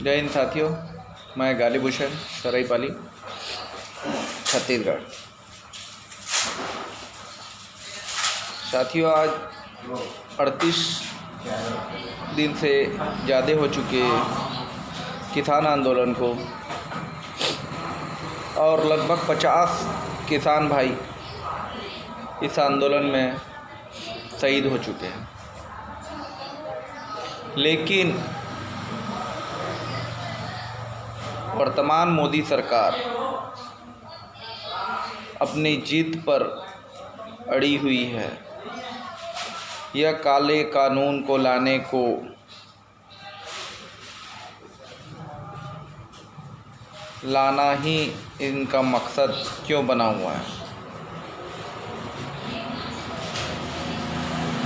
जय हिंद साथियों, मैं गालिब हुसैन, सराईपाली, छत्तीसगढ़। साथियों, आज 38 दिन से ज़्यादा हो चुके किसान आंदोलन को और लगभग 50 किसान भाई इस आंदोलन में शहीद हो चुके हैं। लेकिन वर्तमान मोदी सरकार अपनी जिद पर अड़ी हुई है। यह काले कानून को लाने को लाना ही इनका मकसद क्यों बना हुआ है?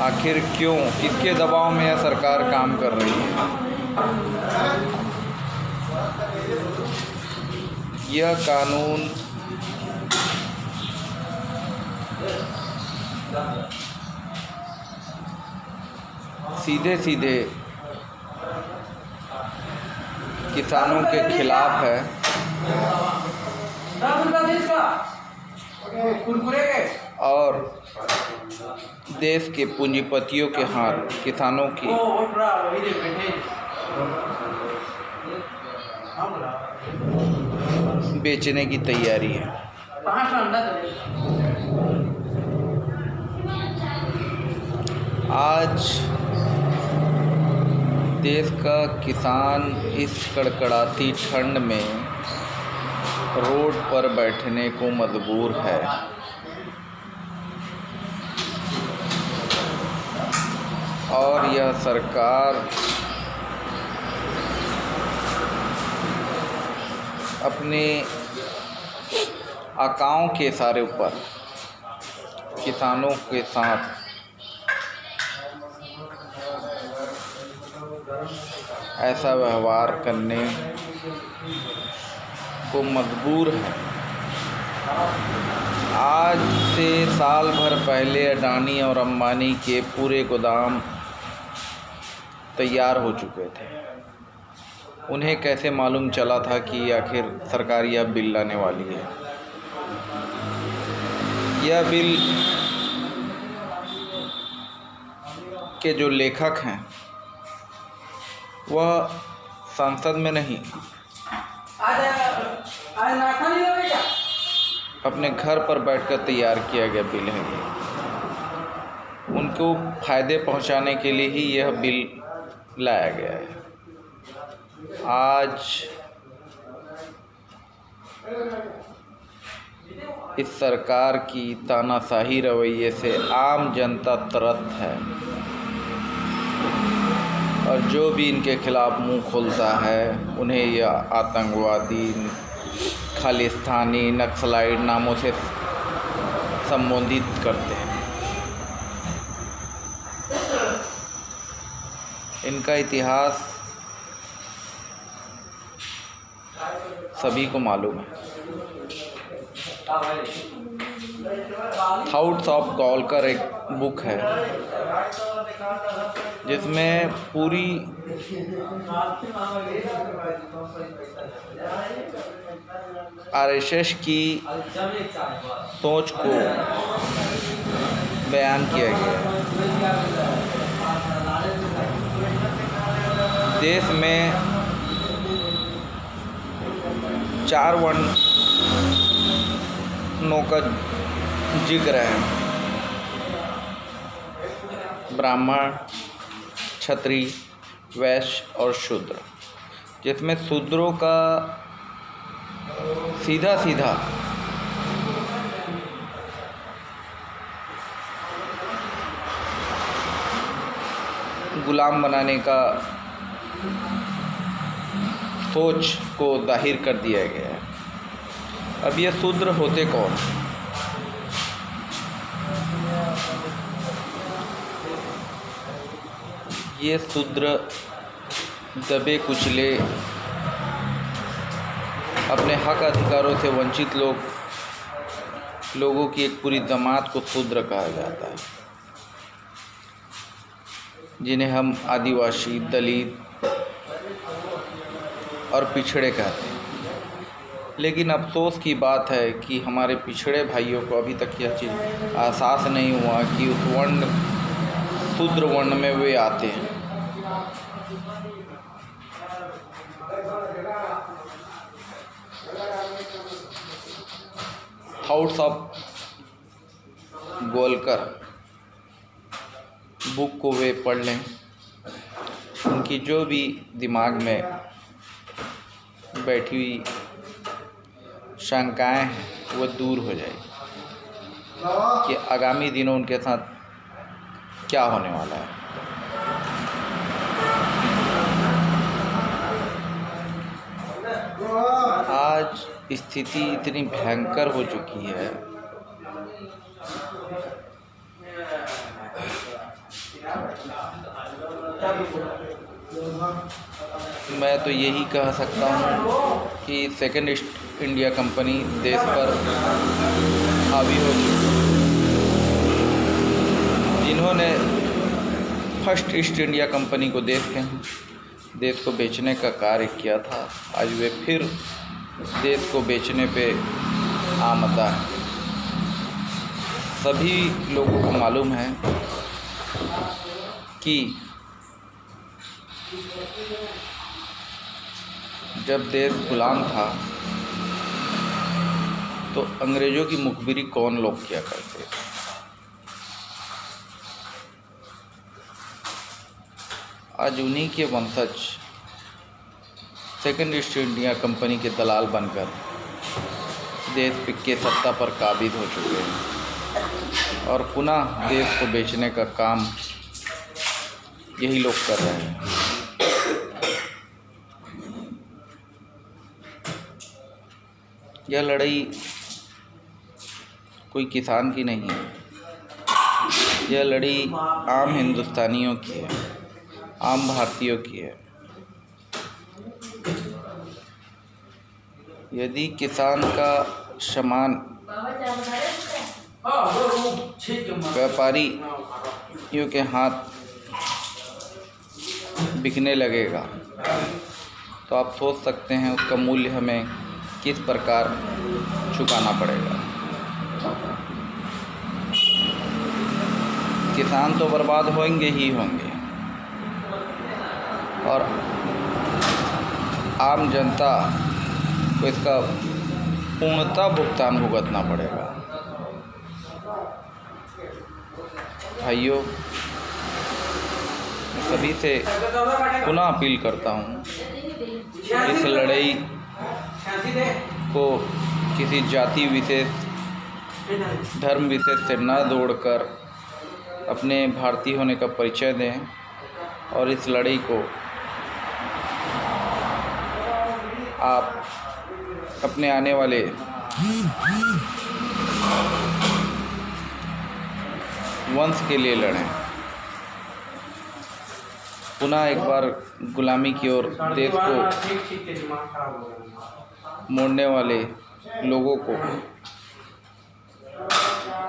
आखिर क्यों, किसके दबाव में यह सरकार काम कर रही है? यह कानून सीधे सीधे किसानों के खिलाफ है और देश के पूंजीपतियों के हाथ किसानों की बेचने की तैयारी है। आज देश का किसान इस कड़कड़ाती ठंड में रोड पर बैठने को मजबूर है। और यह सरकार अपने आकाओं के इशारे ऊपर किसानों के साथ ऐसा व्यवहार करने को मजबूर है। आज से साल भर पहले अडानी और अंबानी के पूरे गोदाम तैयार हो चुके थे। उन्हें कैसे मालूम चला था कि आखिर सरकार यह बिल लाने वाली है? यह बिल के जो लेखक हैं वह संसद में नहीं, अपने घर पर बैठकर तैयार किया गया बिल है। ये उनको फ़ायदे पहुंचाने के लिए ही यह बिल लाया गया है। आज इस सरकार की तानाशाही रवैये से आम जनता त्रस्त है और जो भी इनके खिलाफ मुंह खोलता है उन्हें यह आतंकवादी, खालिस्तानी, नक्सलाइट नामों से संबोधित करते हैं। इनका इतिहास सभी को मालूम है। थाउट्स ऑफ गौलकर एक बुक है जिसमें पूरी आरएसएस की सोच को बयान किया गया है। देश में 4 वर्णों का जिक्र है: ब्राह्मण, क्षत्रिय, वैश्य और शूद्र, जिसमें शूद्रों का सीधा सीधा गुलाम बनाने का सोच को जाहिर कर दिया गया है। अब ये शूद्र होते कौन? ये शूद्र दबे कुचले, अपने हक अधिकारों से वंचित लोगों की एक पूरी जमात को शूद्र कहा जाता है, जिन्हें हम आदिवासी, दलित और पिछड़े कहते हैं। लेकिन अफसोस की बात है कि हमारे पिछड़े भाइयों को अभी तक यह चीज़ एहसास नहीं हुआ कि उस वर्ण शूद्र वर्ण में वे आते हैं। थॉट्स ऑफ गोलकर बुक को वे पढ़ लें, उनकी जो भी दिमाग में बैठी हुई शंकाएं हैं वो दूर हो जाएगी कि आगामी दिनों उनके साथ क्या होने वाला है। आज स्थिति इतनी भयंकर हो चुकी है, मैं तो यही कह सकता हूँ कि सेकेंड ईस्ट इंडिया कंपनी देश पर हावी हो चुकी है। जिन्होंने फर्स्ट ईस्ट इंडिया कंपनी को देश को बेचने का कार्य किया था, आज वे फिर देश को बेचने पे आमदा है। सभी लोगों को मालूम है कि जब देश गुलाम था तो अंग्रेज़ों की मुखबिरी कौन लोग किया करते थे। आज उन्हीं के वंशज सेकेंड ईस्ट इंडिया कंपनी के दलाल बनकर देश के सत्ता पर काबिज हो चुके हैं और पुनः देश को बेचने का काम यही लोग कर रहे हैं। यह लड़ाई कोई किसान की नहीं है, यह लड़ाई आम हिंदुस्तानियों की है, आम भारतीयों की है। यदि किसान का सामान व्यापारियों के हाथ बिकने लगेगा तो आप सोच सकते हैं उसका मूल्य हमें किस प्रकार चुकाना पड़ेगा। किसान तो बर्बाद होंगे ही होंगे और आम जनता को इसका पूर्णतः भुगतान भुगतना पड़ेगा। भाइयों, मैं सभी से पुनः अपील करता हूँ, इस लड़ाई को किसी जाति विशेष, धर्म विशेष से न जोड़कर अपने भारतीय होने का परिचय दें और इस लड़ाई को आप अपने आने वाले वंश के लिए लड़ें। पुनः एक बार गुलामी की ओर देश को मोड़ने वाले लोगों को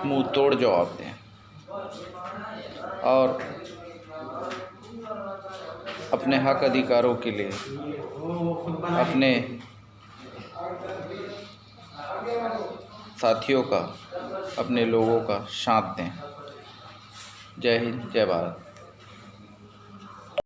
मुंह तोड़ जवाब दें और अपने हक अधिकारों के लिए अपने साथियों का, अपने लोगों का साथ दें। जय हिंद, जय भारत।